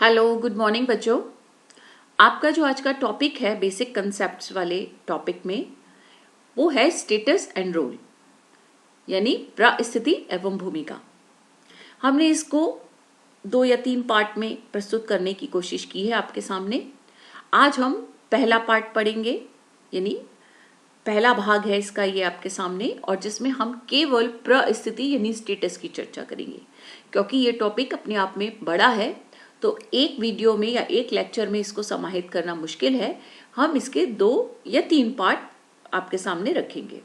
Hello, good morning बच्चों। आपका जो आज का टॉपिक है बेसिक कंसेप्ट्स वाले टॉपिक में, वो है स्टेटस एंड रोल, यानी परिस्थिति एवं भूमिका। हमने इसको 2 या 3 पार्ट में प्रस्तुत करने की कोशिश की है आपके सामने। आज हम पहला पार्ट पढ़ेंगे, यानी पहला भाग है इसका ये आपके सामने, और जिसमें हम केवल परिस्थिति यानी स्टेटस की चर्चा करेंगे। क्योंकि ये टॉपिक अपने आप में बड़ा है, तो एक वीडियो में या एक लेक्चर में इसको समाहित करना मुश्किल है। हम इसके 2 या 3 पार्ट आपके सामने रखेंगे।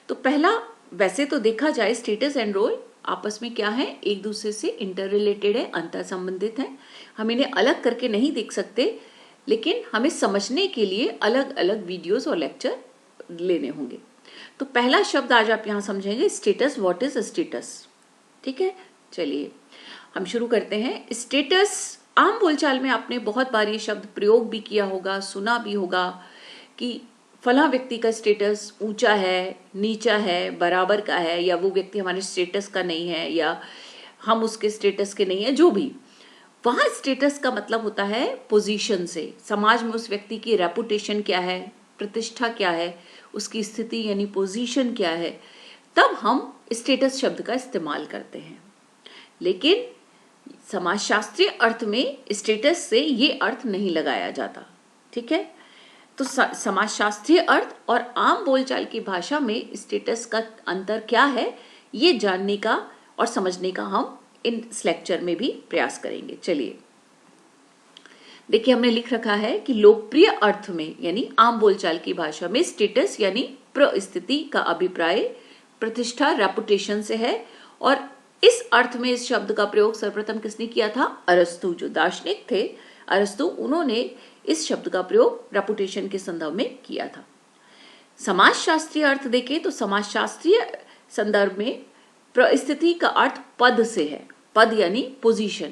तो पहला, वैसे तो देखा जाए स्टेटस एंड रोल आपस में क्या है, एक दूसरे से इंटर रिलेटेड है, अंतर संबंधित है। हम इन्हें अलग करके नहीं देख सकते, लेकिन हमें समझने के लिए अलग अलग वीडियोस और लेक्चर लेने होंगे। तो पहला शब्द आज आप यहाँ समझेंगे, स्टेटस। What is status? ठीक है, चलिए हम शुरू करते हैं। स्टेटस, आम बोलचाल में आपने बहुत बार ये शब्द प्रयोग भी किया होगा, सुना भी होगा कि फला व्यक्ति का स्टेटस ऊंचा है, नीचा है, बराबर का है, या वो व्यक्ति हमारे स्टेटस का नहीं है, या हम उसके स्टेटस के नहीं है। जो भी, वहां स्टेटस का मतलब होता है पोजीशन से, समाज में उस व्यक्ति की रेपुटेशन क्या है, प्रतिष्ठा क्या है, उसकी स्थिति यानी पोजीशन क्या है, तब हम स्टेटस शब्द का इस्तेमाल करते हैं। लेकिन समाजशास्त्रीय अर्थ में स्टेटस से ये अर्थ नहीं लगाया जाता। ठीक है, तो समाजशास्त्रीय अर्थ और आम बोलचाल की भाषा में स्टेटस का अंतर क्या है, ये जानने का और समझने का हम इस लेक्चर में भी प्रयास करेंगे। चलिए देखिए, हमने लिख रखा है कि लोकप्रिय अर्थ में यानी आम बोलचाल की भाषा में स्टेटस यानी परिस्थिति का अभिप्राय प्रतिष्ठा, रेपुटेशन से है। और इस अर्थ में इस शब्द का प्रयोग सर्वप्रथम किसने किया था? अरस्तु, जो दार्शनिक थे अरस्तु, उन्होंने इस शब्द का प्रयोग रेपुटेशन के संदर्भ में किया था। समाजशास्त्रीय अर्थ देखें तो समाजशास्त्रीय संदर्भ में परिस्थिति का अर्थ पद से है। पद यानी पोजीशन,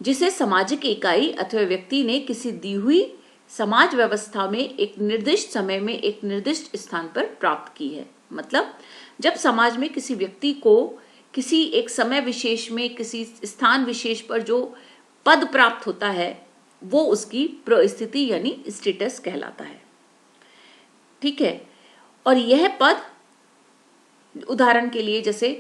जिसे सामाजिक इकाई अथवा व्यक्ति ने किसी दी हुई समाज व्यवस्था में एक निर्दिष्ट समय में एक निर्दिष्ट स्थान पर प्राप्त की है। मतलब जब समाज में किसी व्यक्ति को किसी एक समय विशेष में किसी स्थान विशेष पर जो पद प्राप्त होता है, वो उसकी परिस्थिति यानी स्टेटस कहलाता है। ठीक है, और यह पद, उदाहरण के लिए जैसे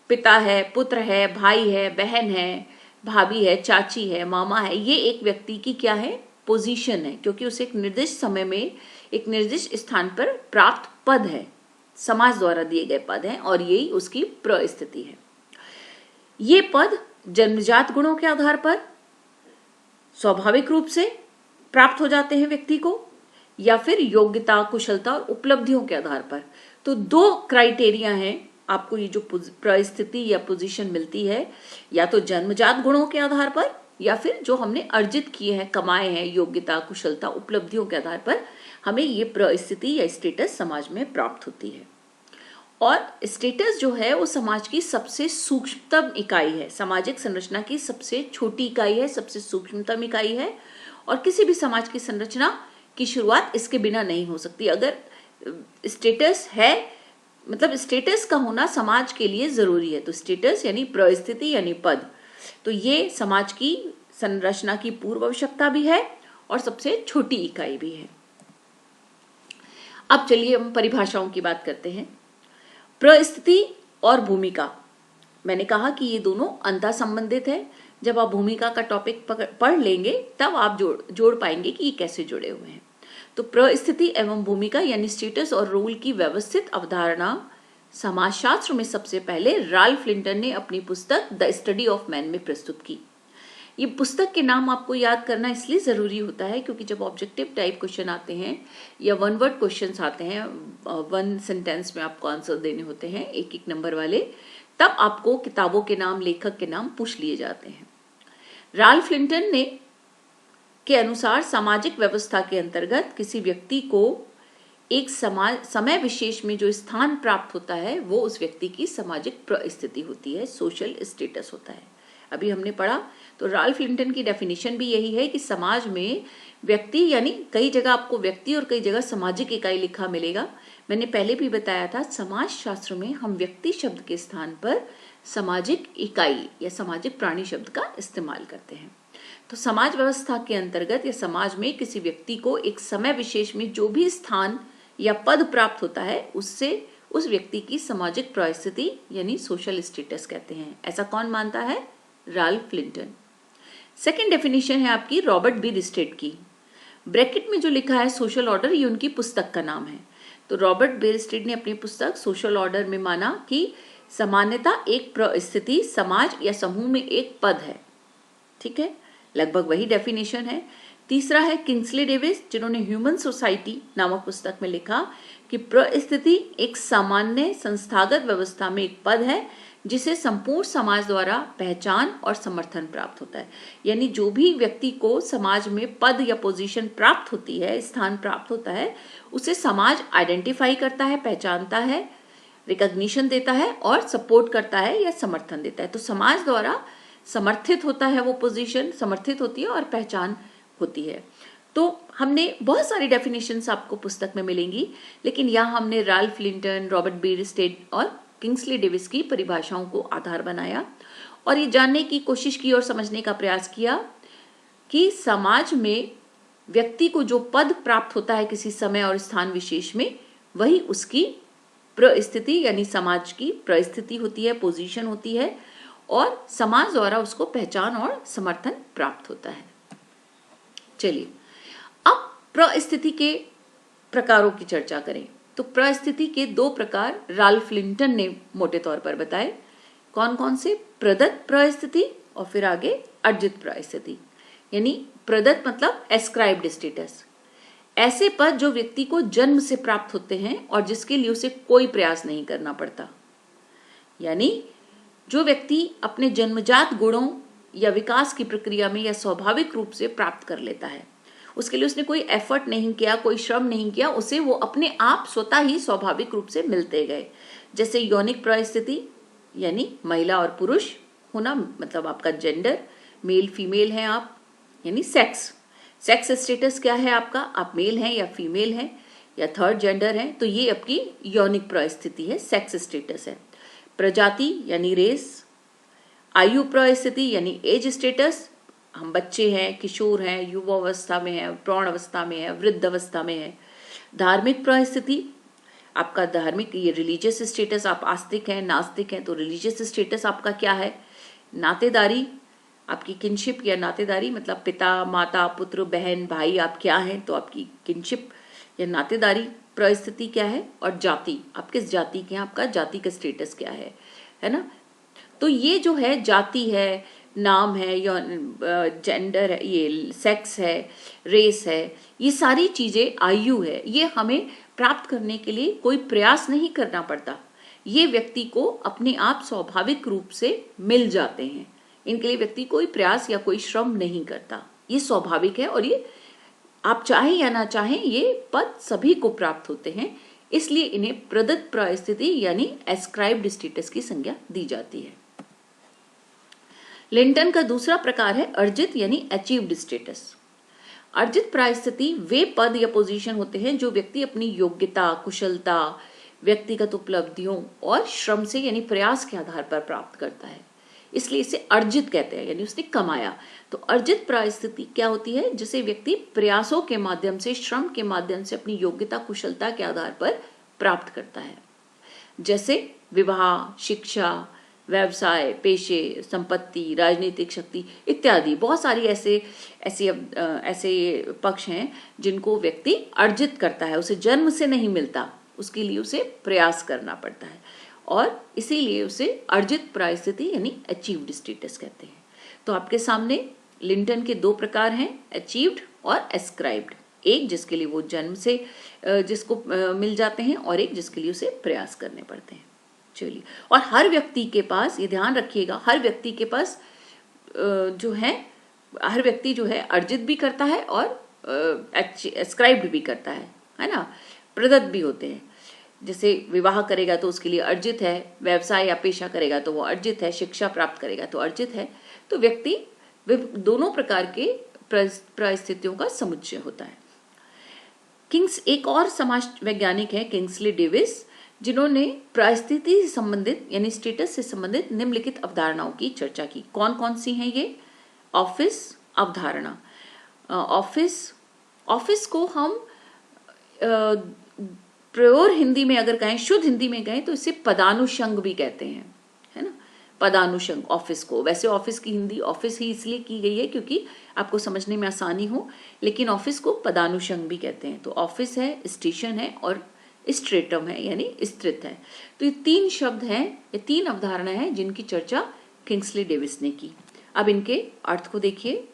पिता है, पुत्र है, भाई है, बहन है, भाभी है, चाची है, मामा है, ये एक व्यक्ति की क्या है? पोजीशन है, क्योंकि उसे एक निर्दिष्ट समय में एक निर्दिष्ट स्थान पर प्राप्त पद है, समाज द्वारा दिए गए पद हैं, और यही उसकी परिस्थिति है। ये पद जन्मजात गुणों के आधार पर स्वाभाविक रूप से प्राप्त हो जाते हैं व्यक्ति को, या फिर योग्यता, कुशलता और उपलब्धियों के आधार पर। तो 2 क्राइटेरिया हैं आपको ये जो परिस्थिति या पोजीशन मिलती है, या तो जन्मजात गुणों के आधार पर, या फिर जो हमने अर्जित किए हैं, कमाए हैं, योग्यता, कुशलता, उपलब्धियों के आधार पर हमें ये परिस्थिति या स्टेटस समाज में प्राप्त होती है। और स्टेटस जो है वो समाज की सबसे सूक्ष्मतम इकाई है, सामाजिक संरचना की सबसे छोटी इकाई है, सबसे सूक्ष्मतम इकाई है, और किसी भी समाज की संरचना की शुरुआत इसके बिना नहीं हो सकती। अगर स्टेटस है, मतलब स्टेटस का होना समाज के लिए जरूरी है। तो स्टेटस यानी परिस्थिति यानी पद, तो ये समाज की संरचना की पूर्व आवश्यकता भी है और सबसे छोटी इकाई भी है। अब चलिए हम परिभाषाओं की बात करते हैं। परिस्थिति और भूमिका, मैंने कहा कि ये दोनों अंतर संबंधित है। जब आप भूमिका का टॉपिक पढ़ लेंगे तब आप जोड़ पाएंगे कि ये कैसे जुड़े हुए हैं। तो परिस्थिति एवं भूमिका यानी स्टेटस और रोल की व्यवस्थित अवधारणा समाजशास्त्र में सबसे पहले राल्फ लिंटन ने अपनी पुस्तक द स्टडी ऑफ मैन में प्रस्तुत की। ये पुस्तक के नाम आपको याद करना इसलिए जरूरी होता है क्योंकि जब ऑब्जेक्टिव टाइप क्वेश्चन आते हैं या 1 वर्ड क्वेश्चंस आते हैं, 1 सेंटेंस में आपको आंसर देने होते हैं 1-1 नंबर वाले, तब आपको किताबों के नाम, लेखक के नाम पूछ लिए जाते हैं। राल्फ लिंटन ने के अनुसार सामाजिक व्यवस्था के अंतर्गत किसी व्यक्ति को एक समय विशेष में जो स्थान प्राप्त होता है वो उस व्यक्ति की सामाजिक परिस्थिति होती है, सोशल स्टेटस होता है। अभी हमने पढ़ा, तो राल्फ लिंटन की डेफिनेशन भी यही है कि समाज में व्यक्ति, यानी कई जगह आपको व्यक्ति और कई जगह सामाजिक इकाई लिखा मिलेगा। मैंने पहले भी बताया था, समाज शास्त्र में हम व्यक्ति शब्द के स्थान पर सामाजिक इकाई या सामाजिक प्राणी शब्द का इस्तेमाल करते हैं। तो समाज व्यवस्था के अंतर्गत या समाज में किसी व्यक्ति को एक समय विशेष में जो भी स्थान या पद प्राप्त होता है उससे उस व्यक्ति की सामाजिक परिस्थिति यानी सोशल स्टेटस कहते हैं। ऐसा कौन मानता है? Ralph Linton. सेकंड डेफिनेशन है आपकी रॉबर्ट बी रिस्टेड की। ब्रैकेट में जो लिखा है सोशल ऑर्डर, ये उनकी पुस्तक का नाम है। तो रॉबर्ट बी रिस्टेड ने अपनी पुस्तक सोशल ऑर्डर में माना कि समानता एक परिस्थिति, समाज या समूह में एक पद है। ठीक है, लगभग वही डेफिनेशन है। तीसरा है किंग्सले डेविस, जिन्होंने ह्यूमन सोसाइटी नामक पुस्तक में लिखा कि परिस्थिति एक सामान्य संस्थागत व्यवस्था में एक पद है जिसे संपूर्ण समाज द्वारा पहचान और समर्थन प्राप्त होता है। यानी जो भी व्यक्ति को समाज में पद या पोजीशन प्राप्त होती है, स्थान प्राप्त होता है, उसे समाज आइडेंटिफाई करता है, पहचानता है, रिकॉग्निशन देता है और सपोर्ट करता है या समर्थन देता है। तो समाज द्वारा समर्थित होता है वो पोजीशन, समर्थित होती है और पहचान होती है। तो हमने बहुत सारी डेफिनेशंस आपको पुस्तक में मिलेंगी, लेकिन यहाँ हमने राल्फ लिंटन, रॉबर्ट बी रिस्टेड और किंग्सले डेविस की परिभाषाओं को आधार बनाया और ये जानने की कोशिश की और समझने का प्रयास किया कि समाज में व्यक्ति को जो पद प्राप्त होता है किसी समय और स्थान विशेष में, वही उसकी परिस्थिति यानी समाज की परिस्थिति होती है, पोजीशन होती है और समाज द्वारा उसको पहचान और समर्थन प्राप्त होता है। चलिए अब परिस्थिति के प्रकारों की चर्चा करें। तो परिस्थिति के दो प्रकार राल्फ लिंटन ने मोटे तौर पर बताए। कौन कौन से? प्रदत्त परिस्थिति और फिर आगे अर्जित परिस्थिति। यानी प्रदत्त मतलब एस्क्राइब्ड स्टेटस, ऐसे पद जो व्यक्ति को जन्म से प्राप्त होते हैं और जिसके लिए उसे कोई प्रयास नहीं करना पड़ता। यानी जो व्यक्ति अपने जन्मजात गुणों या विकास की प्रक्रिया में या स्वाभाविक रूप से प्राप्त कर लेता है, उसके लिए उसने कोई एफर्ट नहीं किया, कोई श्रम नहीं किया, उसे वो अपने आप स्वतः ही स्वाभाविक रूप से मिलते गए। जैसे यौनिक परिस्थिति यानी महिला और पुरुष होना, मतलब आपका जेंडर, मेल फीमेल हैं आप, यानी सेक्स स्टेटस क्या है आपका, आप मेल हैं या फीमेल हैं या थर्ड जेंडर हैं, तो ये आपकी यौनिक परिस्थिति है, सेक्स स्टेटस है। प्रजाति यानी रेस, आयु परिस्थिति यानी एज स्टेटस, हम बच्चे हैं, किशोर हैं, युवा अवस्था में है, प्रौढ़ अवस्था में है, वृद्ध अवस्था में है। धार्मिक परिस्थिति, आपका धार्मिक ये रिलीजियस स्टेटस, आप आस्तिक हैं, नास्तिक हैं, तो रिलीजियस स्टेटस आपका क्या है। नातेदारी, आपकी किनशिप या नातेदारी, मतलब पिता, माता, पुत्र, बहन, भाई आप क्या हैं, तो आपकी किनशिप या नातेदारी परिस्थिति क्या है। और जाति, आप किस जाति के हैं, आपका जाति का स्टेटस क्या है ना। तो ये जो है जाति है, नाम है या जेंडर है, ये सेक्स है, रेस है, ये सारी चीजें, आयु है, ये हमें प्राप्त करने के लिए कोई प्रयास नहीं करना पड़ता। ये व्यक्ति को अपने आप स्वाभाविक रूप से मिल जाते हैं। इनके लिए व्यक्ति कोई प्रयास या कोई श्रम नहीं करता, ये स्वाभाविक है और ये आप चाहें या ना चाहें ये पद सभी को प्राप्त होते हैं, इसलिए इन्हें प्रदत्त परिस्थिति यानी एस्क्राइब्ड स्टेटस की संज्ञा दी जाती है। लिंटन का दूसरा प्रकार है अर्जित यानी अचीव्ड स्टेटस। अर्जित परिस्थिति वे पद या पोजीशन होते हैं जो व्यक्ति अपनी योग्यता, कुशलता, व्यक्तिगत उपलब्धियों और श्रम से यानी प्रयास के आधार पर प्राप्त करता है, इसलिए इसे अर्जित कहते हैं, यानी उसने कमाया। तो अर्जित परिस्थिति क्या होती है, जिसे व्यक्ति प्रयासों के माध्यम से, श्रम के माध्यम से अपनी योग्यता, कुशलता के आधार पर प्राप्त करता है। जैसे विवाह, शिक्षा, व्यवसाय, पेशे, संपत्ति, राजनीतिक शक्ति इत्यादि बहुत सारी ऐसे पक्ष हैं जिनको व्यक्ति अर्जित करता है, उसे जन्म से नहीं मिलता, उसके लिए उसे प्रयास करना पड़ता है और इसीलिए उसे अर्जित परिस्थिति यानी अचीव्ड स्टेटस कहते हैं। तो आपके सामने लिंटन के दो प्रकार हैं, अचीव्ड और एस्क्राइब्ड। एक जिसके लिए वो जन्म से जिसको मिल जाते हैं और एक जिसके लिए उसे प्रयास करने पड़ते हैं। चलिए, और हर व्यक्ति के पास, ये ध्यान रखिएगा, हर व्यक्ति के पास हर व्यक्ति जो है अर्जित भी करता है और एस्क्राइब्ड भी करता है ना, प्रदत्त भी होते हैं। जैसे विवाह करेगा तो उसके लिए अर्जित है, व्यवसाय या पेशा करेगा तो वो अर्जित है, शिक्षा प्राप्त करेगा तो अर्जित है। तो व्यक्ति दोनों प्रकार के परिस्थितियों का समुच्चय होता है। एक और समाज वैज्ञानिक है किंग्सले डेविस, जिन्होंने परिस्थिति से संबंधित यानी स्टेटस से संबंधित निम्नलिखित अवधारणाओं की चर्चा की। कौन कौन सी हैं ये? ऑफिस, अवधारणा। ऑफिस को हम प्योर हिंदी में अगर कहें, शुद्ध हिंदी में कहें तो इसे पदानुषंग भी कहते हैं, है ना, पदानुषंग ऑफिस को। वैसे ऑफिस की हिंदी ऑफिस ही इसलिए की गई है क्योंकि आपको समझने में आसानी हो, लेकिन ऑफिस को पदानुषंग भी कहते हैं। तो ऑफिस है, स्टेशन है और स्ट्रेटम है यानी स्थित है। तो ये 3 शब्द हैं, ये 3 अवधारणाएं हैं जिनकी चर्चा किंग्सले डेविस ने की। अब इनके अर्थ को देखिए।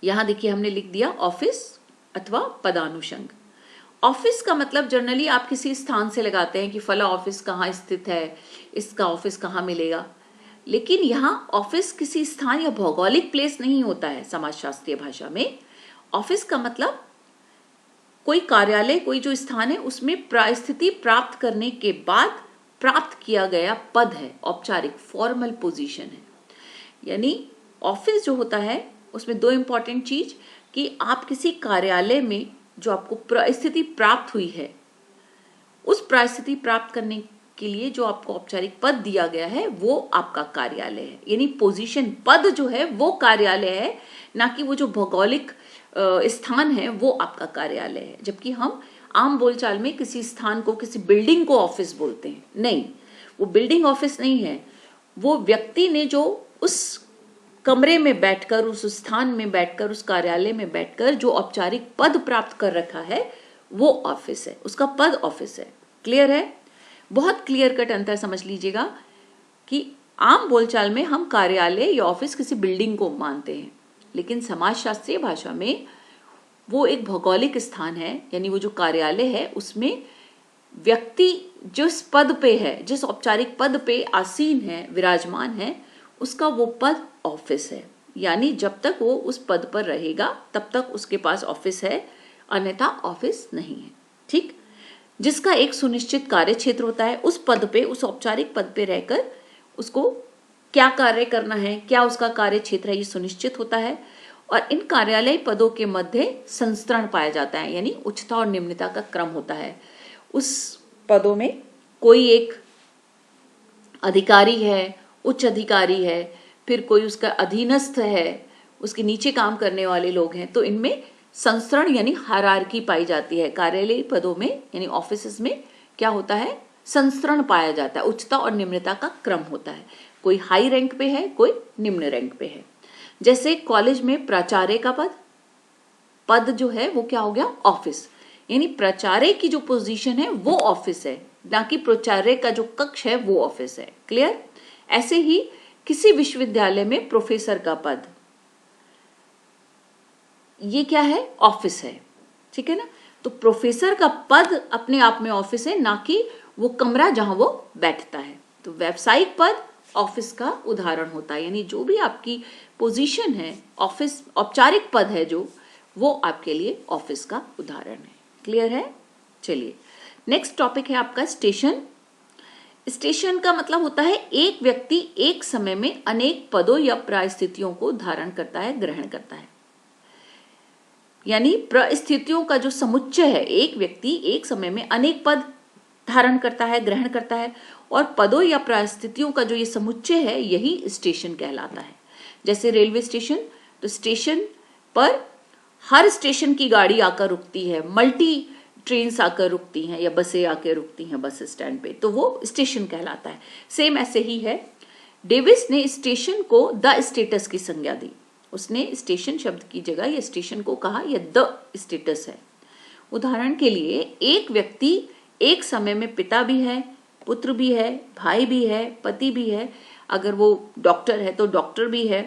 यहां देखिए हमने लिख दिया ऑफिस अथवा पदानुषंग। ऑफिस का मतलब जनरली आप किसी स्थान से लगाते हैं कि फला ऑफिस कहाँ स्थित है, इसका ऑफिस कहाँ मिलेगा, लेकिन यहाँ ऑफिस किसी स्थान या भौगोलिक प्लेस नहीं होता है। समाजशास्त्रीय भाषा में ऑफिस का मतलब कोई कार्यालय, कोई जो स्थान है उसमें स्थिति प्राप्त करने के बाद प्राप्त किया गया पद है, औपचारिक फॉर्मल पोजीशन है। यानी ऑफिस जो होता है उसमें 2 इंपॉर्टेंट चीज कि आप किसी कार्यालय में जो आपको स्थिति प्राप्त हुई है, उस परिस्थिति प्राप्त करने के लिए जो आपको औपचारिक पद दिया गया है वो आपका कार्यालय है। यानी पोजीशन, पद जो है वो कार्यालय है, ना कि वो जो भौगोलिक स्थान है वो आपका कार्यालय है। जबकि हम आम बोलचाल में किसी स्थान को, किसी बिल्डिंग को ऑफिस बोलते हैं। नहीं, वो बिल्डिंग ऑफिस नहीं है, वो व्यक्ति ने जो उस कमरे में बैठकर, उस स्थान में बैठकर, उस कार्यालय में बैठकर जो औपचारिक पद प्राप्त कर रखा है वो ऑफिस है, उसका पद ऑफिस है। क्लियर है? बहुत क्लियर कट अंतर समझ लीजिएगा कि आम बोलचाल में हम कार्यालय या ऑफिस किसी बिल्डिंग को मानते हैं, लेकिन समाजशास्त्रीय भाषा में वो एक भौगोलिक स्थान है। यानी वो जो कार्यालय है उसमें व्यक्ति जिस पद पे है, जिस औपचारिक पद पे आसीन है, विराजमान है, उसका वो पद ऑफिस है। यानी जब तक वो उस पद पर रहेगा तब तक उसके पास ऑफिस है, अन्यथा ऑफिस नहीं है। ठीक? जिसका एक सुनिश्चित कार्य क्षेत्र होता है, उस पद पे, उस औपचारिक पद पे रहकर उसको क्या कार्य करना है, क्या उसका कार्य क्षेत्र है, ये सुनिश्चित होता है। और इन कार्यालय पदों के मध्य संस्तरण पाया जाता है, यानी उच्चता और निम्नता का क्रम होता है। उस पदों में कोई एक अधिकारी है, उच्च अधिकारी है, फिर कोई उसका अधीनस्थ है, उसके नीचे काम करने वाले लोग हैं। तो इनमें संस्तरण यानी हायरार्की पाई जाती है। कार्यालय पदों में यानी ऑफिसेस में क्या होता है? संस्तरण पाया जाता है, उच्चता और निम्नता का क्रम होता है। कोई हाई रैंक पे है, कोई निम्न रैंक पे है। जैसे कॉलेज में प्राचार्य का पद जो है वो क्या हो गया? ऑफिस। यानी प्राचार्य की जो पोजीशन है वो ऑफिस है, ना कि प्राचार्य का जो कक्ष है वो ऑफिस है। क्लियर? ऐसे ही किसी विश्वविद्यालय में प्रोफेसर का पद, ये क्या है? ऑफिस है। ठीक है ना? तो प्रोफेसर का पद अपने आप में ऑफिस है, ना कि वो कमरा जहां वो बैठता है। तो व्यावसायिक पद ऑफिस का उदाहरण होता है। यानी जो भी आपकी पोजीशन है, ऑफिस औपचारिक पद है जो, वो आपके लिए ऑफिस का उदाहरण है। क्लियर है? चलिए, नेक्स्ट टॉपिक है आपका स्टेशन। स्टेशन का मतलब होता है एक व्यक्ति एक समय में अनेक पदों या परिस्थितियों को धारण करता है, ग्रहण करता है। यानी परिस्थितियों का जो समुच्चय है, एक व्यक्ति एक समय में अनेक पद धारण करता है, ग्रहण करता है, और पदों या परिस्थितियों का जो ये समुच्चय है यही स्टेशन कहलाता है। जैसे रेलवे स्टेशन, तो स्टेशन पर हर स्टेशन की गाड़ी आकर रुकती है, मल्टी ट्रेन्स आकर रुकती हैं या बसें आकर रुकती हैं बस स्टैंड पे, तो वो स्टेशन कहलाता है। सेम ऐसे ही है, डेविस ने स्टेशन को द स्टेटस की संज्ञा दी। उसने स्टेशन शब्द की जगह ये स्टेशन को कहा यह द स्टेटस है। उदाहरण के लिए, एक व्यक्ति एक समय में पिता भी है, पुत्र भी है, भाई भी है, पति भी है। अगर वो डॉक्टर है तो डॉक्टर भी है,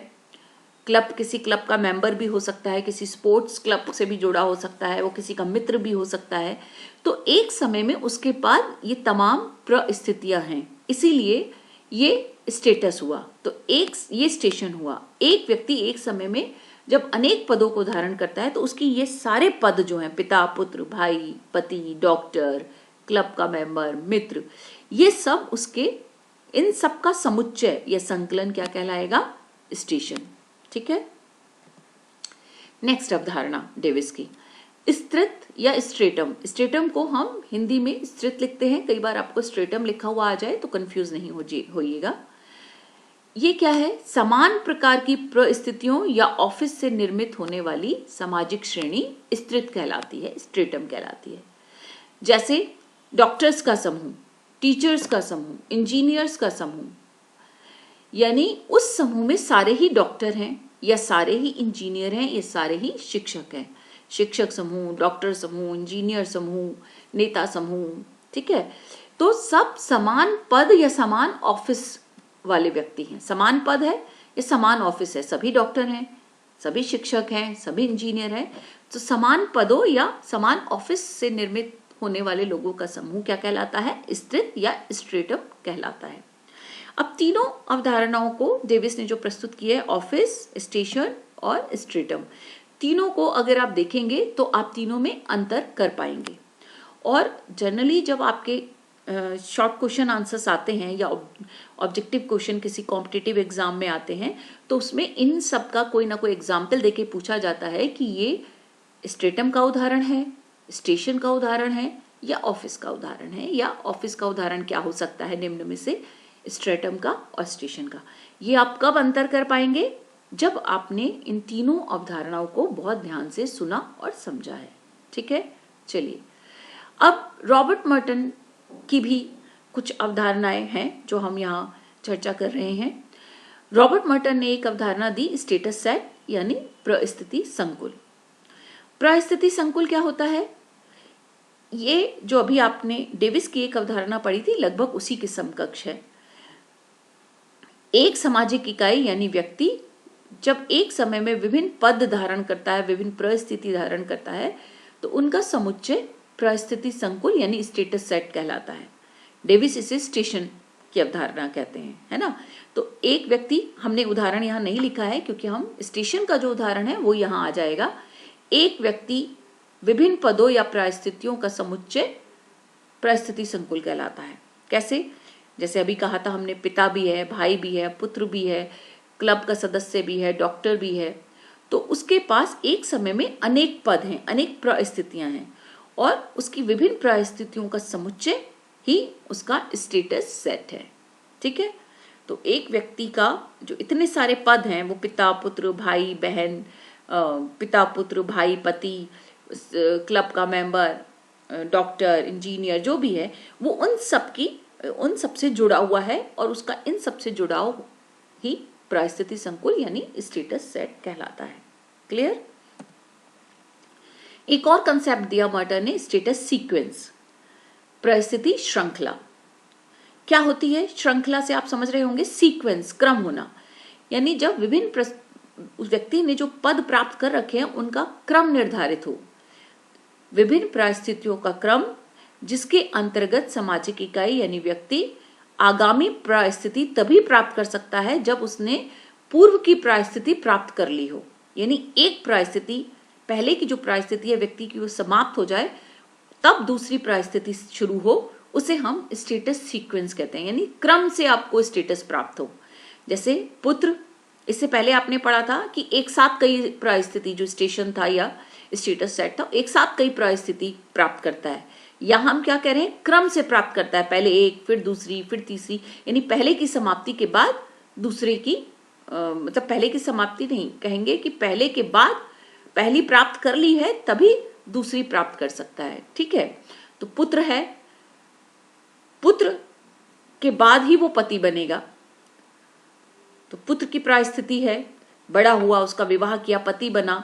क्लब, किसी क्लब का मेंबर भी हो सकता है, किसी स्पोर्ट्स क्लब से भी जुड़ा हो सकता है, वो किसी का मित्र भी हो सकता है। तो एक समय में उसके पास ये तमाम परिस्थितियां हैं, इसीलिए ये स्टेटस हुआ। तो एक ये स्टेशन हुआ। एक व्यक्ति एक समय में जब अनेक पदों को धारण करता है तो उसकी ये सारे पद जो हैं, पिता, पुत्र, भाई, पति, डॉक्टर, क्लब का मेंबर, मित्र, ये सब उसके, इन सब का समुच्चय या संकलन क्या कहलाएगा? स्टेशन। ठीक है? नेक्स्ट अवधारणा डेविस की, स्त्रित या स्ट्रेटम। स्ट्रेटम को हम हिंदी में स्त्रित लिखते हैं, कई बार आपको स्ट्रेटम लिखा हुआ आ जाए तो कंफ्यूज नहीं होइएगा। ये क्या है? समान प्रकार की परिस्थितियों या ऑफिस से निर्मित होने वाली सामाजिक श्रेणी स्त्रीत्व कहलाती है, स्ट्रेटम कहलाती है। जैसे डॉक्टर्स का समूह, टीचर्स का समूह, इंजीनियर्स का समूह, यानी उस समूह में सारे ही डॉक्टर हैं या सारे ही इंजीनियर हैं या सारे ही शिक्षक हैं। शिक्षक समूह, डॉक्टर समूह, इंजीनियर समूह, नेता समूह, ठीक है। तो सब समान पद या समान ऑफिस वाले व्यक्ति हैं। समान पद है या समान ऑफिस है, सभी डॉक्टर हैं, सभी शिक्षक हैं, सभी इंजीनियर हैं। तो समान पदों या समान ऑफिस से निर्मित होने वाले लोगों का समूह क्या कहलाता है? स्त्रीत्व या स्ट्रेटम कहलाता है। अब तीनों अवधारणाओं को डेविस ने जो प्रस्तुत किया है, ऑफिस, स्टेशन और स्ट्रेटम, तीनों को अगर आप देखेंगे तो आप तीनों में अंतर कर पाएंगे। और जनरली जब आपके शॉर्ट क्वेश्चन आंसर्स आते हैं या ऑब्जेक्टिव क्वेश्चन किसी कॉम्पिटिटिव एग्जाम में आते हैं तो उसमें इन सब का कोई ना कोई एग्जाम्पल देके पूछा जाता है कि ये स्ट्रेटम का उदाहरण है, स्टेशन का उदाहरण है या ऑफिस का उदाहरण है, या ऑफिस का उदाहरण क्या हो सकता है निम्न में से, स्ट्रेटम का और स्टेशन का। ये आप कब अंतर कर पाएंगे? जब आपने इन तीनों अवधारणाओं को बहुत ध्यान से सुना और समझा है। ठीक है, चलिए अब रॉबर्ट मर्टन की भी कुछ अवधारणाएं हैं जो हम यहाँ चर्चा कर रहे हैं। रॉबर्ट मर्टन ने एक अवधारणा दी, स्टेटस सेट यानी परिस्थिति संकुल। परिस्थिति संकुल क्या होता है? ये जो अभी आपने डेविस की एक अवधारणा पढ़ी थी लगभग उसी के समकक्ष है। एक सामाजिक इकाई यानी व्यक्ति जब एक समय में विभिन्न पद धारण करता है, विभिन्न परिस्थिति धारण करता है, तो उनका समुच्चय परिस्थिति संकुल यानी स्टेटस सेट कहलाता है। डेविस इसे स्टेशन की अवधारणा कहते हैं, है ना। तो एक व्यक्ति, हमने उदाहरण यहाँ नहीं लिखा है क्योंकि हम स्टेशन का जो उदाहरण है वो यहाँ आ जाएगा। एक व्यक्ति विभिन्न पदों या परिस्थितियों का समुच्चय परिस्थिति संकुल कहलाता है। कैसे? जैसे अभी कहा था हमने, पिता भी है, भाई भी है, पुत्र भी है, क्लब का सदस्य भी है, डॉक्टर भी है। तो उसके पास एक समय में अनेक पद हैं, अनेक परिस्थितियां हैं और उसकी विभिन्न परिस्थितियों का समुच्चय ही उसका स्टेटस सेट है। ठीक है, तो एक व्यक्ति का जो इतने सारे पद हैं, वो पिता, पुत्र, भाई, बहन, पिता, पुत्र, भाई, पति, क्लब का मेंबर, डॉक्टर, इंजीनियर, जो भी है, वो उन सब से जुड़ा हुआ है और उसका इन सब से जुड़ाव ही परिस्थिति संकुल यानी स्टेटस सेट कहलाता है। क्लियर? एक और कंसेप्ट दिया मर्टन ने, स्टेटस सीक्वेंस, परिस्थिति श्रृंखला। क्या होती है श्रृंखला? से आप समझ रहे होंगे, सीक्वेंस, क्रम होना, यानी जब विभिन्न उस व्यक्ति ने जो पद प्राप्त कर रखे हैं उनका क्रम निर्धारित हो, विभिन्न परिस्थितियों का क्रम, जिसके अंतर्गत सामाजिक इकाई यानी व्यक्ति आगामी परिस्थिति तभी प्राप्त कर सकता है जब उसने पूर्व की परिस्थिति प्राप्त कर ली हो। यानी एक परिस्थिति, पहले की जो परिस्थिति है व्यक्ति की, वो समाप्त हो जाए, तब दूसरी परिस्थिति शुरू हो, उसे हम स्टेटस सीक्वेंस कहते हैं। यानी क्रम से आपको स्टेटस प्राप्त हो। जैसे पुत्र, इससे पहले आपने पढ़ा था कि एक साथ कई परिस्थिति, जो स्टेशन था या स्टेटस सेट था, एक साथ कई परिस्थिति प्राप्त करता है। यहाँ हम क्या कह रहे हैं? क्रम से प्राप्त करता है, पहले एक, फिर दूसरी, फिर तीसरी, यानी पहले की समाप्ति के बाद दूसरे की, मतलब पहले की समाप्ति नहीं कहेंगे, कि पहले के बाद पहली प्राप्त कर ली है तभी दूसरी प्राप्त कर सकता है। ठीक है, तो पुत्र है, पुत्र के बाद ही वो पति बनेगा। तो पुत्र की परिस्थिति है, बड़ा हुआ, उसका विवाह किया, पति बना,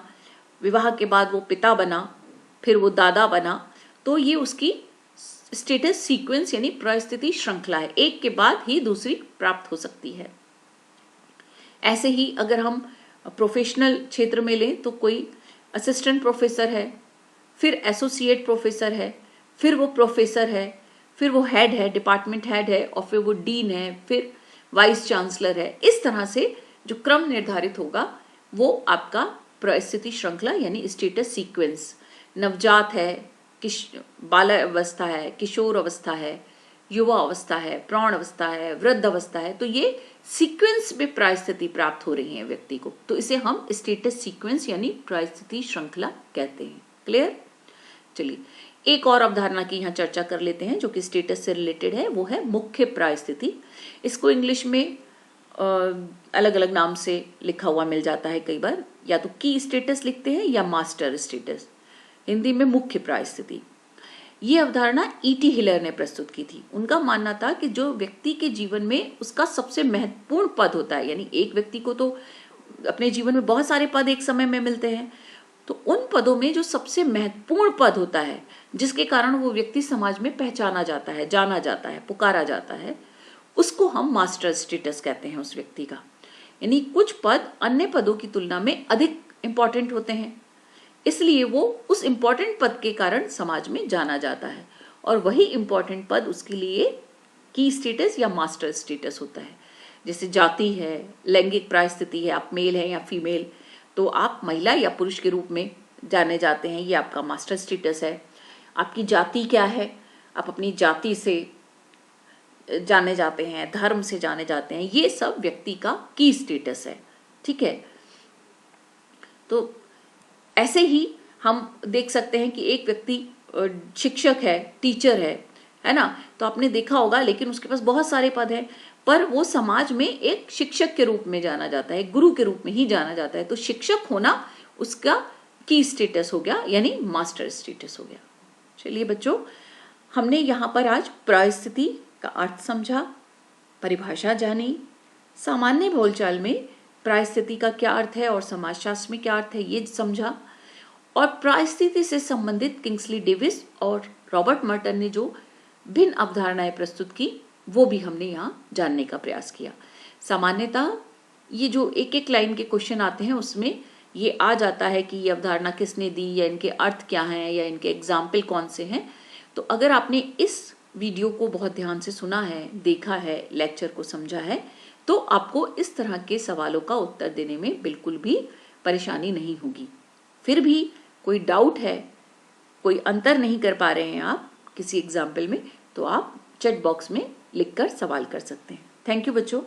विवाह के बाद वो पिता बना, फिर वो दादा बना। तो ये उसकी स्टेटस सीक्वेंस यानी परिस्थिति श्रृंखला है, एक के बाद ही दूसरी प्राप्त हो सकती है। ऐसे ही अगर हम प्रोफेशनल क्षेत्र में लें तो कोई असिस्टेंट प्रोफेसर है, फिर एसोसिएट प्रोफेसर है, फिर वो प्रोफेसर है, फिर वो हेड है, डिपार्टमेंट हेड है, और फिर वो डीन है, फिर वाइस चांसलर है। इस तरह से जो क्रम निर्धारित होगा वो आपका परिस्थिति श्रृंखला यानी स्टेटस सीक्वेंस। नवजात है, बाल अवस्था है, किशोर अवस्था है, युवा अवस्था है, प्रौढ़ अवस्था है, वृद्ध अवस्था है। तो ये सीक्वेंस में परिस्थिति प्राप्त हो रही है व्यक्ति को, तो इसे हम स्टेटस सीक्वेंस यानी परिस्थिति श्रृंखला कहते हैं। क्लियर? चलिए एक और अवधारणा की यहाँ चर्चा कर लेते हैं जो कि स्टेटस से रिलेटेड है, वो है मुख्य परिस्थिति। इसको इंग्लिश में अलग अलग नाम से लिखा हुआ मिल जाता है कई बार, या तो की स्टेटस लिखते हैं या मास्टर स्टेटस, हिंदी में मुख्य प्राय स्थिति। ये अवधारणा ईटी हिलर ने प्रस्तुत की थी। उनका मानना था कि जो व्यक्ति के जीवन में उसका सबसे महत्वपूर्ण पद होता है, यानी एक व्यक्ति को तो अपने जीवन में बहुत सारे पद एक समय में मिलते हैं, तो उन पदों में जो सबसे महत्वपूर्ण पद होता है, जिसके कारण वो व्यक्ति समाज में पहचाना जाता है, जाना जाता है, पुकारा जाता है, उसको हम मास्टर स्टेटस कहते हैं उस व्यक्ति का। यानी कुछ पद अन्य पदों की तुलना में अधिक इंपॉर्टेंट होते हैं, इसलिए वो उस इंपॉर्टेंट पद के कारण समाज में जाना जाता है, और वही इंपॉर्टेंट पद उसके लिए की स्टेटस या मास्टर स्टेटस होता है। जैसे जाति है, लैंगिक प्राय स्थिति है, आप मेल हैं या फीमेल, तो आप महिला या पुरुष के रूप में जाने जाते हैं, ये आपका मास्टर स्टेटस है। आपकी जाति क्या है, आप अपनी जाति से जाने जाते हैं, धर्म से जाने जाते हैं, ये सब व्यक्ति का की स्टेटस है। ठीक है, तो ऐसे ही हम देख सकते हैं कि एक व्यक्ति शिक्षक है, टीचर है ना, तो आपने देखा होगा, लेकिन उसके पास बहुत सारे पद हैं, पर वो समाज में एक शिक्षक के रूप में जाना जाता है, गुरु के रूप में ही जाना जाता है। तो शिक्षक होना उसका की स्टेटस हो गया, यानी मास्टर स्टेटस हो गया। चलिए बच्चों, हमने यहाँ पर आज परिस्थिति का अर्थ समझा, परिभाषा जानी, सामान्य बोलचाल में परिस्थिति का क्या अर्थ है और समाजशास्त्र में क्या अर्थ है ये समझा, और परिस्थिति से संबंधित किंग्सली डेविस और रॉबर्ट मर्टन ने जो भिन्न अवधारणाएं प्रस्तुत की वो भी हमने यहाँ जानने का प्रयास किया। सामान्यतः ये जो एक एक लाइन के क्वेश्चन आते हैं उसमें ये आ जाता है कि ये अवधारणा किसने दी, या इनके अर्थ क्या हैं, या इनके एग्जाम्पल कौन से हैं। तो अगर आपने इस वीडियो को बहुत ध्यान से सुना है, देखा है, लेक्चर को समझा है, तो आपको इस तरह के सवालों का उत्तर देने में बिल्कुल भी परेशानी नहीं होगी। फिर भी कोई डाउट है, कोई अंतर नहीं कर पा रहे हैं आप किसी एग्जाम्पल में, तो आप चैट बॉक्स में लिखकर सवाल कर सकते हैं। थैंक यू बच्चों।